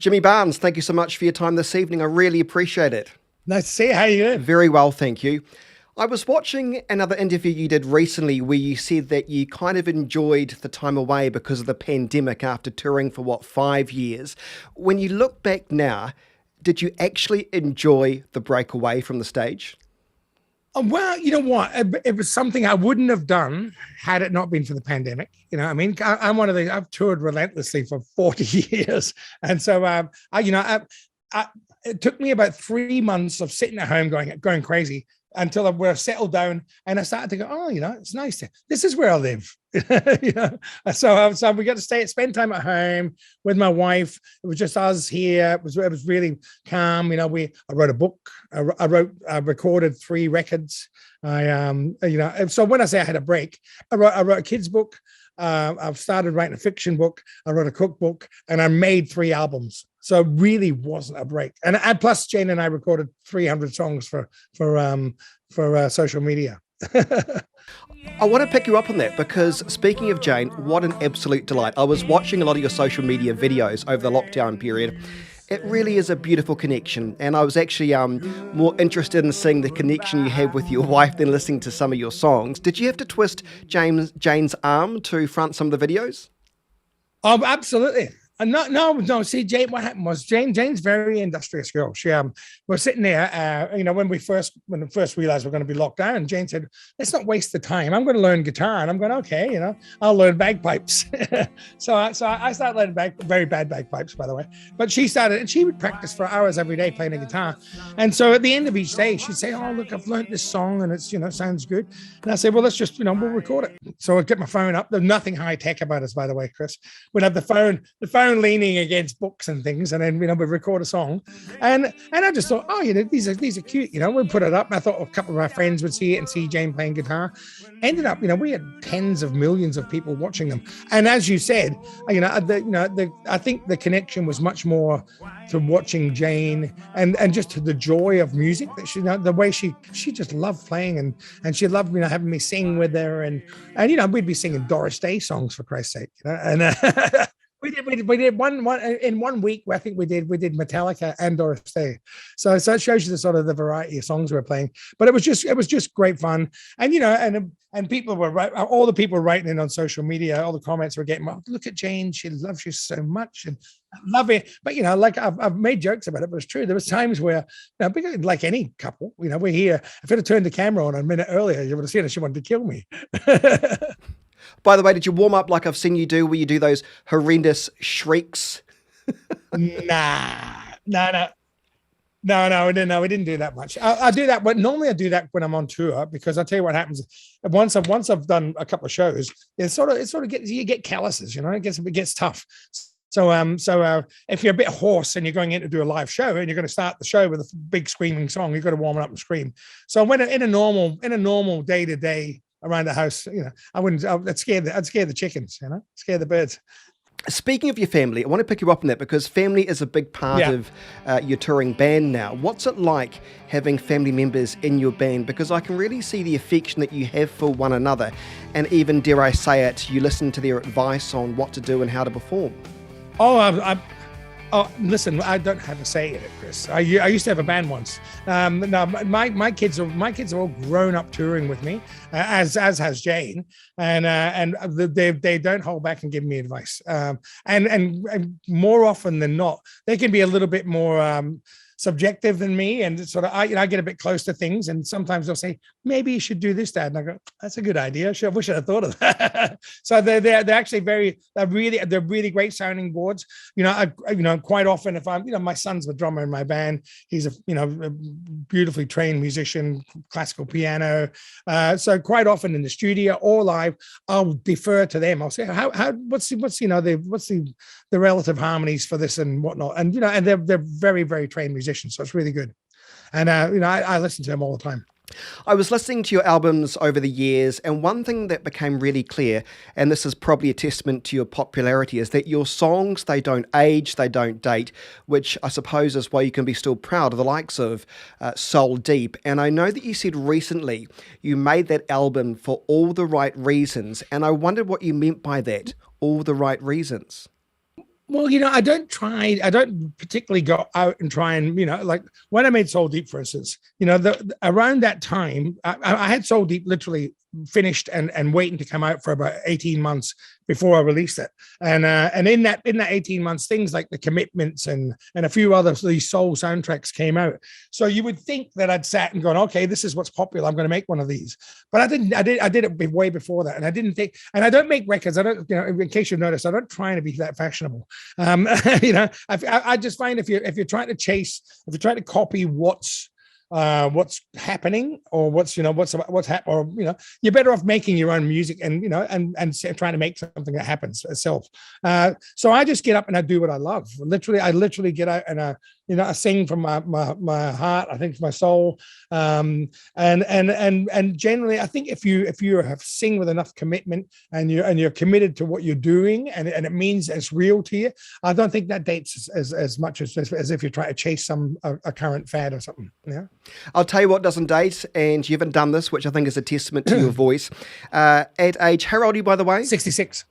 Jimmy Barnes, thank you so much for your time this evening. I really appreciate it. Nice to see you. How you doing? Very well, thank you. I was watching another interview you did recently where you said that you kind of enjoyed the time away because of the pandemic after touring for 5 years. When you look back now, did you actually enjoy the break away from the stage? Well, you know what? It was something I wouldn't have done had it not been for the pandemic. You know, I mean, I'm one of the, I've toured relentlessly for 40 years. And so, it took me about 3 months of sitting at home going crazy until we're settled down, and I started to go, oh, it's nice. This is where I live. you know, so we got to spend time at home with my wife. It was just us here. It was really calm. I wrote a book. I recorded 3 records. So when I say I had a break, I wrote a kid's book. I've started writing a fiction book. I wrote a cookbook, and I made 3 albums. So it really wasn't a break. And plus, Jane and I recorded 300 songs for social media. I want to pick you up on that because speaking of Jane, what an absolute delight. I was watching a lot of your social media videos over the lockdown period. It really is a beautiful connection, and I was actually more interested in seeing the connection you have with your wife than listening to some of your songs. Did you have to twist Jane's arm to front some of the videos? Oh, absolutely. No. See, Jane, what happened was Jane's very industrious girl. She was sitting there, when we first realized we're going to be locked down. Jane said, "Let's not waste the time. I'm going to learn guitar." And I'm going, "Okay, I'll learn bagpipes." so I started learning very bad bagpipes, by the way. But she started, and she would practice for hours every day playing the guitar. And so at the end of each day, she'd say, "Oh, look, I've learned this song, and it's sounds good." And I said, "Well, let's just we'll record it." So I'd get my phone up. There's nothing high tech about us, by the way, Chris. We'd have the phone leaning against books and things, and then we'd record a song, and I just thought, oh, these are cute, we'll put it up. I thought a couple of my friends would see it and see Jane playing guitar. Ended up, we had tens of millions of people watching them, and as you said, I think the connection was much more to watching Jane and just to the joy of music that she, the way she just loved playing, and she loved having me sing with her, and we'd be singing Doris Day songs, for Christ's sake, and we did one in 1 week. I think we did Metallica and Doris Day. So it shows you the sort of the variety of songs we were playing. But it was just great fun. And people were all the people writing in on social media, all the comments were getting, "Oh, look at Jane, she loves you so much," and I love it. But I've made jokes about it, but it's true. There was times where, like any couple, we're here. If I'd have turned the camera on a minute earlier, you would have seen her. She wanted to kill me. By the way, did you warm up like I've seen you do, where you do those horrendous shrieks? Nah, no, we didn't do that much. I do that, but normally I do that when I'm on tour, because I'll tell you what happens. Once I've done a couple of shows, it sort of gets, you get calluses, it gets tough. So if you're a bit hoarse and you're going in to do a live show and you're going to start the show with a big screaming song, you've got to warm it up and scream. So when in a normal day to day around the house, I'd scare the chickens, scare the birds. Speaking of your family, I want to pick you up on that because family is a big part of your touring band now. What's it like having family members in your band? Because I can really see the affection that you have for one another, and even, dare I say it, you listen to their advice on what to do and how to perform. Listen, I don't have a say in it, Chris. I used to have a band once. No, my kids are all grown up touring with me, as has Jane, and they don't hold back and give me advice. And more often than not, they can be a little bit more subjective than me, and sort of I get a bit close to things, and sometimes they'll say, "Maybe you should do this, Dad," and I go, "That's a good idea. I wish I'd thought of that." So they're actually they're really great sounding boards. Quite often if I'm my son's the drummer in my band. He's a beautifully trained musician, classical piano. So quite often in the studio or live, I'll defer to them. I'll say, what's the relative harmonies for this and whatnot, and they're very, very trained musicians. So it's really good. And, I listen to them all the time. I was listening to your albums over the years, and one thing that became really clear, and this is probably a testament to your popularity, is that your songs, they don't age, they don't date, which I suppose is why you can be still proud of the likes of Soul Deep. And I know that you said recently you made that album for all the right reasons, and I wondered what you meant by that, all the right reasons. Well, I don't particularly go out and try and, like when I made Soul Deep, for instance, around that time, I had Soul Deep literally finished and waiting to come out for about 18 months before I released it. And in that 18 months, things like The Commitments and a few other these soul soundtracks came out. So you would think that I'd sat and gone, okay, this is what's popular, I'm going to make one of these. But I didn't. I did it way before that. And I didn't think, and I don't make records. I don't, in case you've noticed, I don't try to be that fashionable. I just find if you're trying to chase, if you're trying to copy what's happening or what's happening, or you're better off making your own music and trying to make something that happens itself. So I just get up and I do what I love. I literally get out and I sing from my heart. I think from my soul. And generally, I think if you have sing with enough commitment and you're committed to what you're doing and it means it's real to you, I don't think that dates as much as if you're trying to chase a current fad or something. Yeah. I'll tell you what doesn't date, and you haven't done this, which I think is a testament to your voice. At age, how old are you, by the way? 66.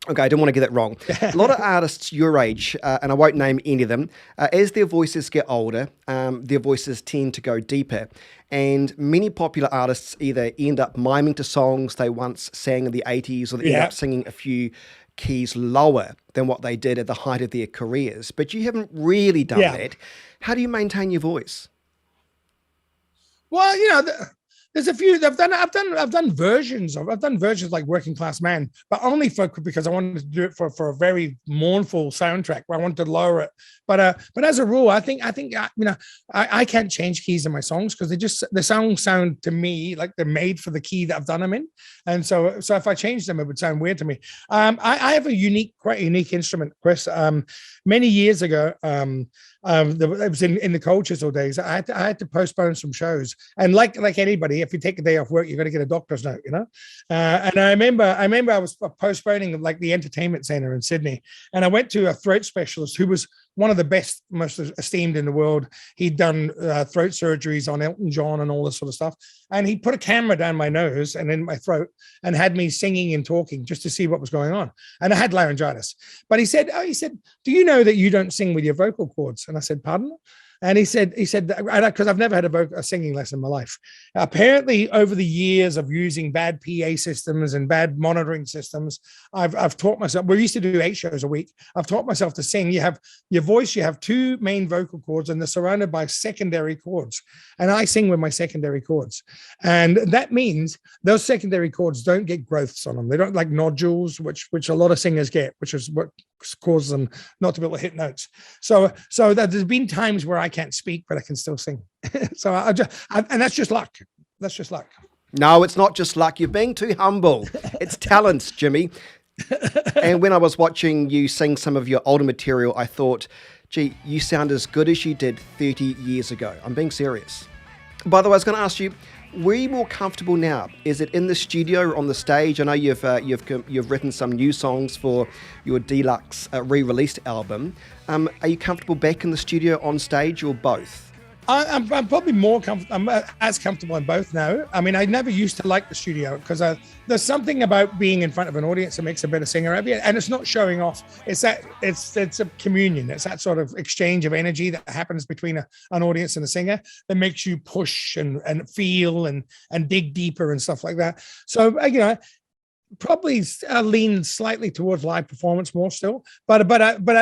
Okay, I didn't want to get that wrong. A lot of artists your age, and I won't name any of them, as their voices get older, their voices tend to go deeper. And many popular artists either end up miming to songs they once sang in the 80s, or they end up singing a few keys lower than what they did at the height of their careers. But you haven't really done that. How do you maintain your voice? Well, there's a few. I've done versions like Working Class Man, but only because I wanted to do it for a very mournful soundtrack where I wanted to lower it. But as a rule, I think I can't change keys in my songs because the songs sound to me like they're made for the key that I've done them in, and so if I change them, it would sound weird to me. I have a quite unique instrument, Chris. Many years ago, it was in the Cold Chisel days. I had to postpone some shows, and like anybody, if you take a day off work, you're going to get a doctor's note, And I remember I was postponing like the entertainment center in Sydney, and I went to a throat specialist who was one of the best, most esteemed in the world. He'd done throat surgeries on Elton John and all this sort of stuff. And he put a camera down my nose and in my throat and had me singing and talking just to see what was going on. And I had laryngitis. But he said, do you know that you don't sing with your vocal cords? And I said, pardon? And he said, because I've never had a singing lesson in my life. Apparently, over the years of using bad PA systems and bad monitoring systems, I've taught myself. We used to do 8 shows a week. I've taught myself to sing. You have your voice. You have 2 main vocal cords, and they're surrounded by secondary chords. And I sing with my secondary chords, and that means those secondary chords don't get growths on them. They don't like nodules, which a lot of singers get, which is what causes them not to be able to hit notes. So that there's been times where I can't speak, but I can still sing. So and that's just luck. That's just luck. No, it's not just luck. You're being too humble. It's talent, Jimmy. And when I was watching you sing some of your older material, I thought, gee, you sound as good as you did 30 years ago. I'm being serious. By the way, I was going to ask you, where are you more comfortable now? Is it in the studio or on the stage? I know you've written some new songs for your deluxe re-released album. Are you comfortable back in the studio, on stage, or both? I'm probably more comfortable. I'm as comfortable in both now. I mean, I never used to like the studio because there's something about being in front of an audience that makes a better singer of you, and it's not showing off. It's a communion. It's that sort of exchange of energy that happens between an audience and a singer that makes you push and feel and dig deeper and stuff like that. So probably lean slightly towards live performance more still, but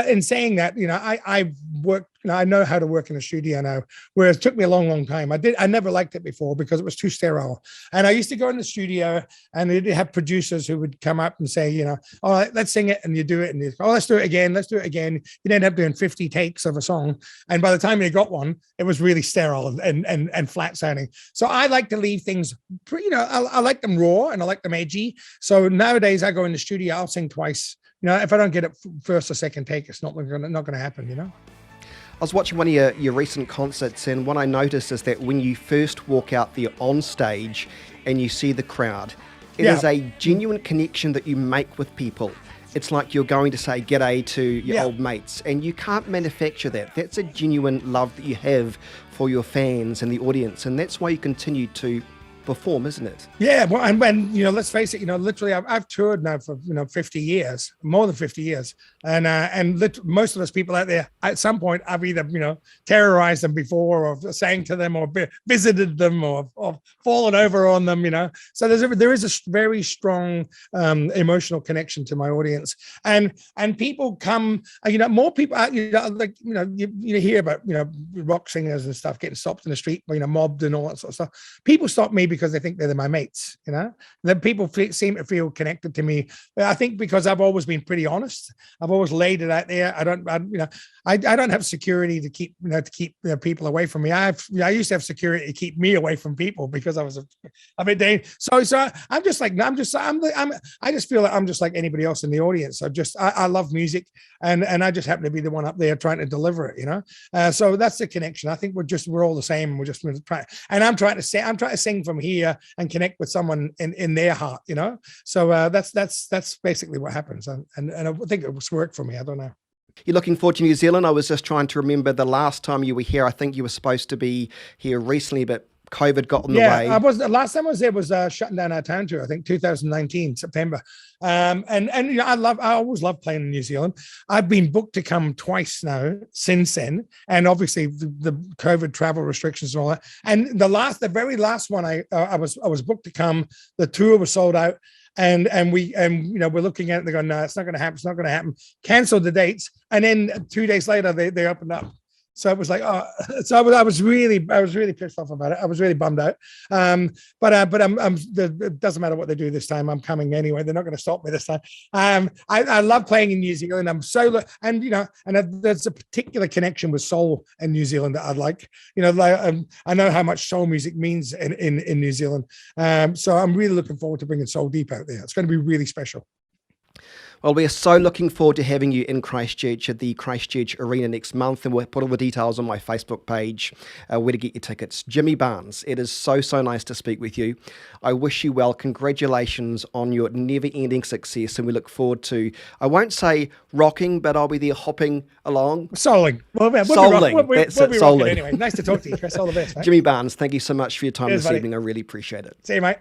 in saying that, I work. I know how to work in a studio now, whereas it took me a long time. I never liked it before because it was too sterile. And I used to go in the studio and they'd have producers who would come up and say, all right, let's sing it. And you do it. And let's do it again. Let's do it again. You'd end up doing 50 takes of a song. And by the time you got one, it was really sterile and flat sounding. So I like to leave things, I like them raw and I like them edgy. So nowadays I go in the studio, I'll sing twice. If I don't get it first or second take, it's not going to happen, I was watching one of your recent concerts, and what I noticed is that when you first walk out there on stage and you see the crowd, it is a genuine connection that you make with people. It's like you're going to say g'day to your old mates, and you can't manufacture that. That's a genuine love that you have for your fans and the audience, and that's why you continue to perform, isn't it? Yeah, well, and when let's face it, literally, I've toured now for 50 years, more than 50 years, and most of those people out there, at some point, I've either terrorized them before, or sang to them, or visited them, or fallen over on them. So there is a very strong emotional connection to my audience, and people come, more people, you hear about rock singers and stuff getting stopped in the street, mobbed and all that sort of stuff. People stop me because they think they're my mates, Then people seem to feel connected to me. I think because I've always been pretty honest. I've always laid it out there. I don't have security to keep people away from me. I used to have security to keep me away from people because I was a bit dangerous. So I just feel like I'm just like anybody else in the audience. I love music, and I just happen to be the one up there trying to deliver it. So that's the connection. I think we're all the same. We're just trying, and I'm trying to sing from here and connect with someone in their heart. So that's basically what happens, and I think it was worked for me. I don't know. You're looking forward to New Zealand? I was just trying to remember the last time you were here. I think you were supposed to be here recently, but COVID got in the way. Yeah, the last time I was there was shutting down our town tour, I think 2019, September. And I always love playing in New Zealand. I've been booked to come twice now since then. And obviously the COVID travel restrictions and all that. And the very last one I was booked to come, the tour was sold out. And we're looking at it, they're going, no, it's not going to happen. It's not going to happen. Canceled the dates. And then 2 days later, they opened up. So it was like, I was really pissed off about it. I was really bummed out. But it doesn't matter what they do this time. I'm coming anyway. They're not going to stop me this time. I love playing in New Zealand. There's a particular connection with soul in New Zealand that I'd like. I know how much soul music means in New Zealand. So I'm really looking forward to bringing Soul Deep out there. It's going to be really special. Well, we are so looking forward to having you in Christchurch at the Christchurch Arena next month, and we'll put all the details on my Facebook page where to get your tickets. Jimmy Barnes, it is so nice to speak with you. I wish you well. Congratulations on your never-ending success, and we look forward to, I won't say rocking, but I'll be there hopping along. Souling. Souling. That's it, souling. Anyway, nice to talk to you, Chris. All the best, mate. Jimmy Barnes, thank you so much for your time this buddy. evening. I really appreciate it. See you, mate.